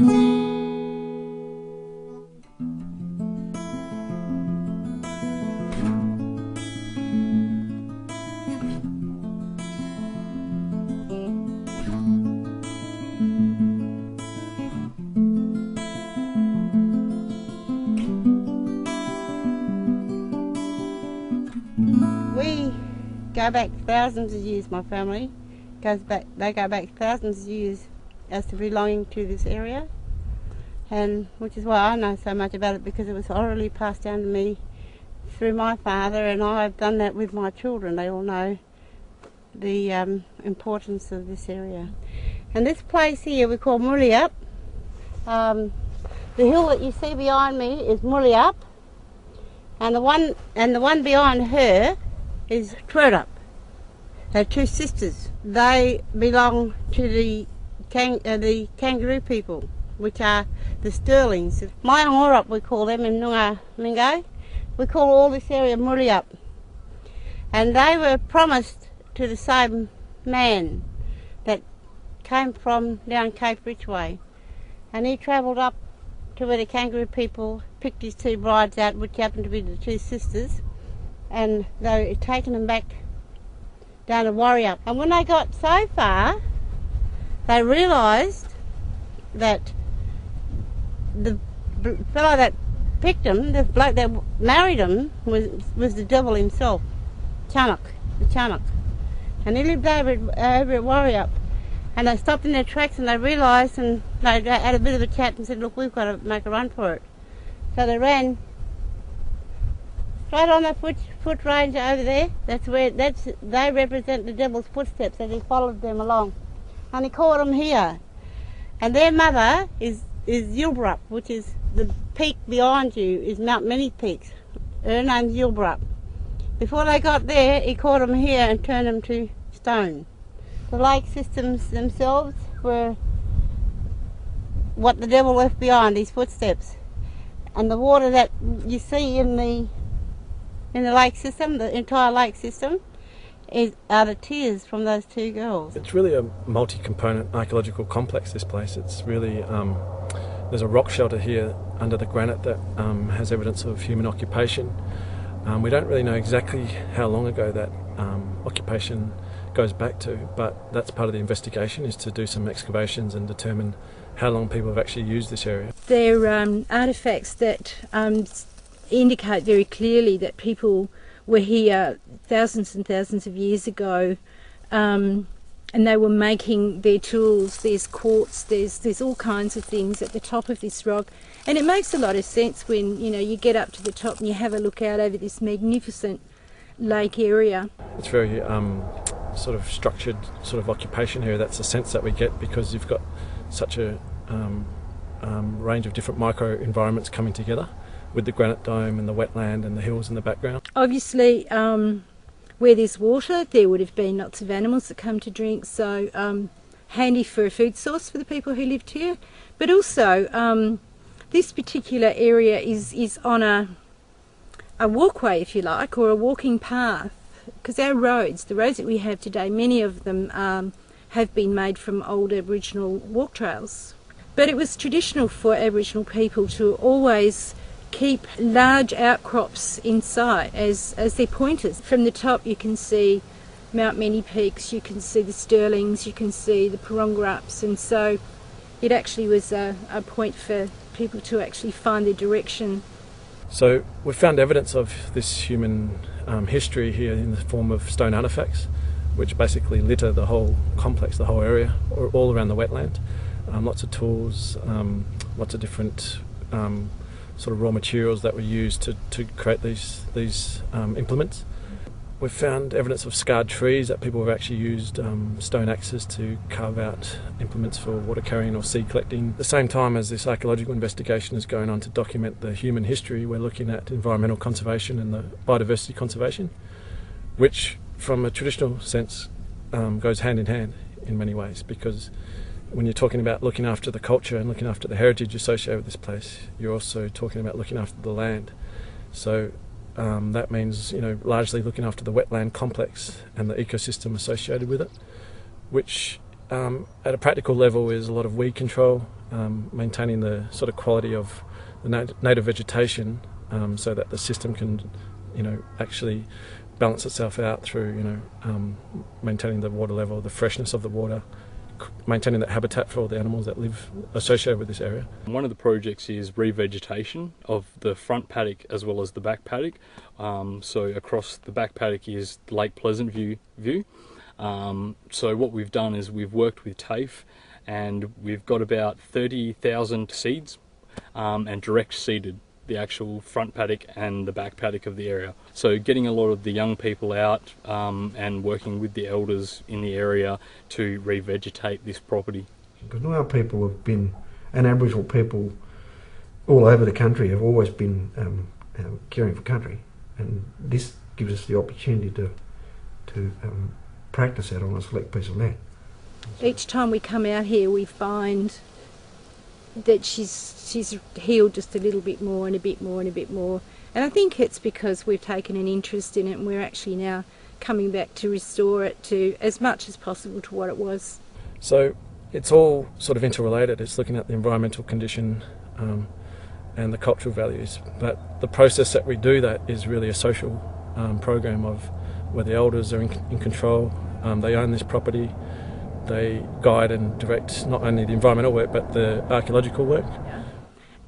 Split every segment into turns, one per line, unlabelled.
We go back thousands of years, my family. They go back thousands of years as to belonging to this area, and which is why I know so much about it, because it was orally passed down to me through my father, and I've done that with my children. They all know the importance of this area. And this place here we call Mulliup. The hill that you see behind me is Mulliup, and the one behind her is Twirup. They're two sisters. They belong to the kangaroo people, which are the Sterlings. Maiangorup we call them in Noongar lingo. We call all this area Mulliup. And they were promised to the same man that came from down Cape Ridgeway. And he travelled up to where the kangaroo people picked his two brides out, which happened to be the two sisters, and they were taking them back down to Warriup. And when they got so far, they realised that the fellow that picked them, the bloke that married them, was the devil himself, Chanuk, the Chanuk. And he lived over at Warriup. And they stopped in their tracks and they realised, and they had a bit of a chat and said, look, we've got to make a run for it. So they ran straight on the foot range over there. They represent the devil's footsteps as he followed them along. And he caught them here. And their mother is Yilbrup, which is the peak behind you, is Mount Many Peaks. Her name's Yilbrup. Before they got there, he caught them here and turned them to stone. The lake systems themselves were what the devil left behind, his footsteps. And the water that you see in the lake system, the entire lake system, are the tears from those two girls.
It's really a multi-component archaeological complex, this place. It's really, there's a rock shelter here under the granite that has evidence of human occupation. We don't really know exactly how long ago that occupation goes back to, but that's part of the investigation, is to do some excavations and determine how long people have actually used this area.
They're artefacts that indicate very clearly that people were here thousands and thousands of years ago, and they were making their tools. There's quartz, there's all kinds of things at the top of this rock, and it makes a lot of sense when you get up to the top and you have a look out over this magnificent lake area.
It's very sort of structured sort of occupation here. That's the sense that we get because you've got such a range of different micro environments coming together with the granite dome and the wetland and the hills in the background.
Obviously where there's water there would have been lots of animals that come to drink, so handy for a food source for the people who lived here. But also this particular area is on a walkway, if you like, or a walking path, because our roads, the roads that we have today, many of them have been made from old Aboriginal walk trails. But it was traditional for Aboriginal people to always keep large outcrops in sight as their pointers. From the top you can see Mount Many Peaks, you can see the Sterlings, you can see the Parongarups, and so it actually was a point for people to actually find their direction.
So we found evidence of this human history here in the form of stone artefacts, which basically litter the whole complex, the whole area, or all around the wetland. Lots of tools, lots of different sort of raw materials that were used to create these implements. We've found evidence of scarred trees, that people have actually used stone axes to carve out implements for water carrying or seed collecting. At the same time as this archaeological investigation is going on to document the human history, we're looking at environmental conservation and the biodiversity conservation, which from a traditional sense goes hand in hand in many ways, because when you're talking about looking after the culture and looking after the heritage associated with this place, you're also talking about looking after the land. So that means, largely looking after the wetland complex and the ecosystem associated with it, which at a practical level is a lot of weed control, maintaining the sort of quality of the native vegetation, so that the system can, actually balance itself out through, maintaining the water level, the freshness of the water, maintaining that habitat for all the animals that live associated with this area.
One of the projects is revegetation of the front paddock as well as the back paddock. So across the back paddock is the Lake Pleasant view. So what we've done is we've worked with TAFE, and we've got about 30,000 seeds and direct seeded the actual front paddock and the back paddock of the area. So getting a lot of the young people out and working with the elders in the area to revegetate this property.
Because our people have been, and Aboriginal people all over the country have always been caring for country, and this gives us the opportunity to practice that on a select piece of land.
Each time we come out here we find that she's healed just a little bit more and a bit more and a bit more, and I think it's because we've taken an interest in it and we're actually now coming back to restore it to as much as possible to what it was.
So it's all sort of interrelated. It's looking at the environmental condition and the cultural values, but the process that we do that is really a social program of where the elders are in control. They own this property. They guide and direct not only the environmental work but the archaeological work.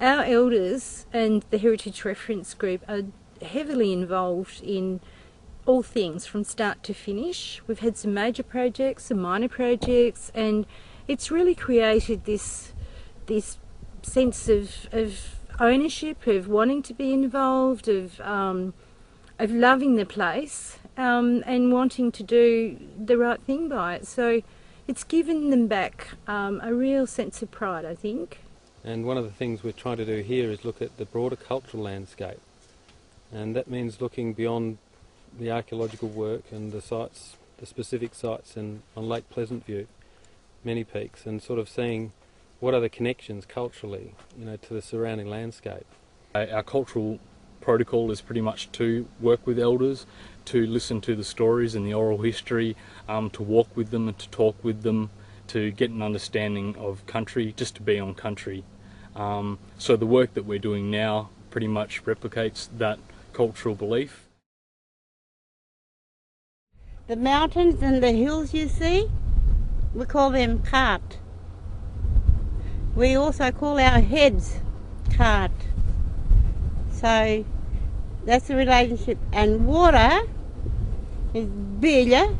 Our elders and the Heritage Reference Group are heavily involved in all things from start to finish. We've had some major projects, some minor projects, and it's really created this sense of ownership, of wanting to be involved, of loving the place and wanting to do the right thing by it. So it's given them back a real sense of pride, I think.
And one of the things we're trying to do here is look at the broader cultural landscape, and that means looking beyond the archaeological work and the sites, the specific sites on Lake Pleasant View, many peaks, and sort of seeing what are the connections culturally, to the surrounding landscape.
Our cultural protocol is pretty much to work with elders, to listen to the stories and the oral history, to walk with them and to talk with them, to get an understanding of country, just to be on country. So the work that we're doing now pretty much replicates that cultural belief.
The mountains and the hills you see, we call them cart. We also call our heads cart. So that's the relationship. And water is bill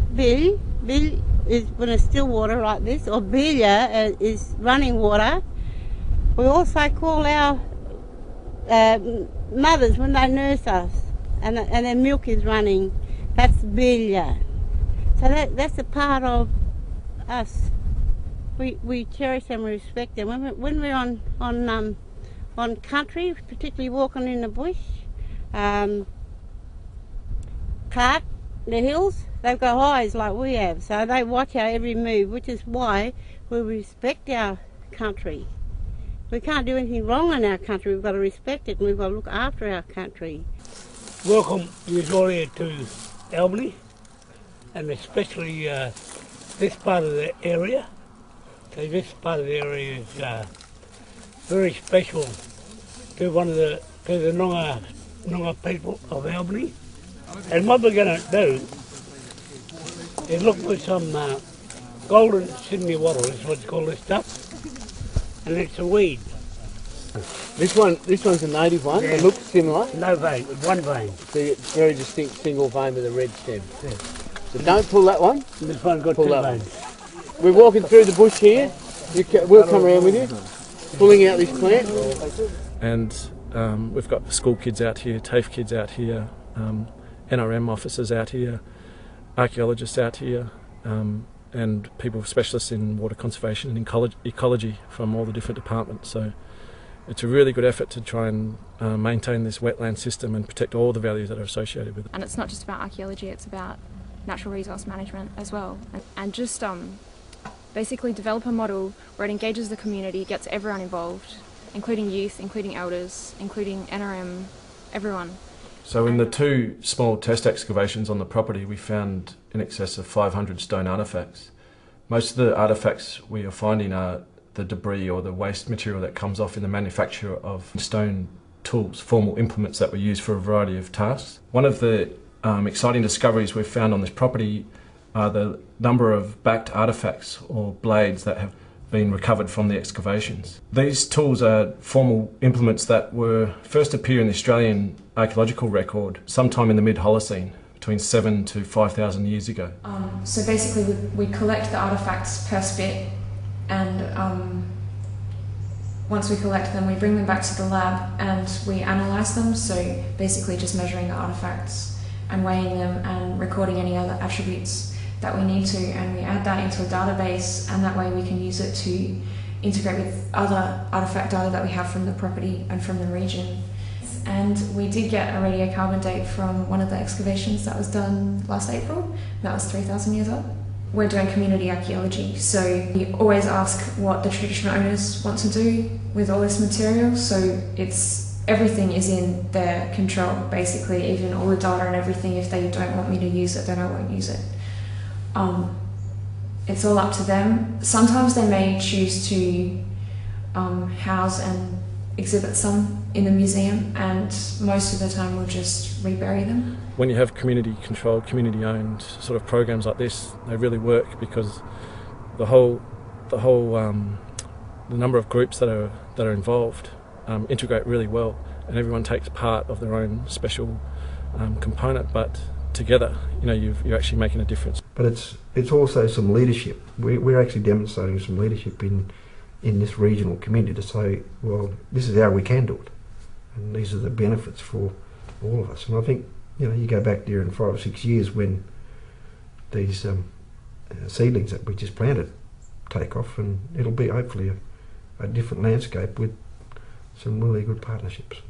is when it's still water like this, or bilya is running water. We also call our mothers when they nurse us and their milk is running, that's bilya. So that's a part of us. We cherish them, we respect them. When we're on country, particularly walking in the bush, cart, the hills, they've got eyes like we have, so they watch our every move, which is why we respect our country. We can't do anything wrong in our country, we've got to respect it and we've got to look after our country.
Welcome Victoria to Albany, and especially this part of the area. So this part of the area is very special to the Noongar people of Albany. And what we're going to do is look for some golden Sydney wattle, is what you call this stuff, and it's a weed.
This one's a native one.
Yeah.
It looks similar.
No vein, one vein.
So it's very distinct single vein with a red stem. Yeah. So don't pull that one.
This one's got
Pull
two
that
veins.
We're walking through the bush here. We'll come around with you, pulling out this plant.
And we've got school kids out here, TAFE kids out here, NRM officers out here, archaeologists out here, and people specialists in water conservation and ecology from all the different departments. So it's a really good effort to try and maintain this wetland system and protect all the values that are associated with it.
And it's not just about archaeology, it's about natural resource management as well. And just basically develop a model where it engages the community, gets everyone involved, including youth, including elders, including NRM, everyone.
So in the two small test excavations on the property, we found in excess of 500 stone artefacts. Most of the artefacts we are finding are the debris or the waste material that comes off in the manufacture of stone tools, formal implements that were used for a variety of tasks. One of the exciting discoveries we've found on this property are the number of backed artefacts or blades that have been recovered from the excavations. These tools are formal implements that were first appear in the Australian archaeological record sometime in the mid-Holocene, between 7,000 to 5,000 years ago.
So basically we collect the artefacts per spit, and once we collect them we bring them back to the lab and we analyse them, so basically just measuring the artefacts and weighing them and recording any other attributes that we need to, and we add that into a database, and that way we can use it to integrate with other artefact data that we have from the property and from the region. And we did get a radiocarbon date from one of the excavations that was done last April. That was 3,000 years old. We're doing community archaeology, so we always ask what the traditional owners want to do with all this material, so everything is in their control, basically, even all the data and everything. If they don't want me to use it, then I won't use it. It's all up to them. Sometimes they may choose to house and exhibit some in the museum, and most of the time we'll just rebury them.
When you have community-controlled, community-owned sort of programs like this, they really work because the number of groups that are involved integrate really well, and everyone takes part of their own special component, but together, you're actually making a difference.
But it's also some leadership. We're actually demonstrating some leadership in this regional community to say, well, this is how we can do it, and these are the benefits for all of us. And I think, you go back there in 5 or 6 years when these seedlings that we just planted take off, and it'll be hopefully a different landscape with some really good partnerships.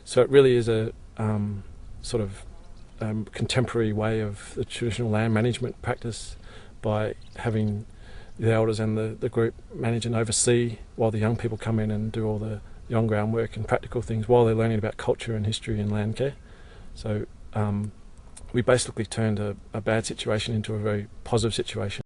So it really is a sort of contemporary way of the traditional land management practice, by having the elders and the group manage and oversee while the young people come in and do all the on-ground work and practical things while they're learning about culture and history and land care. So we basically turned a bad situation into a very positive situation.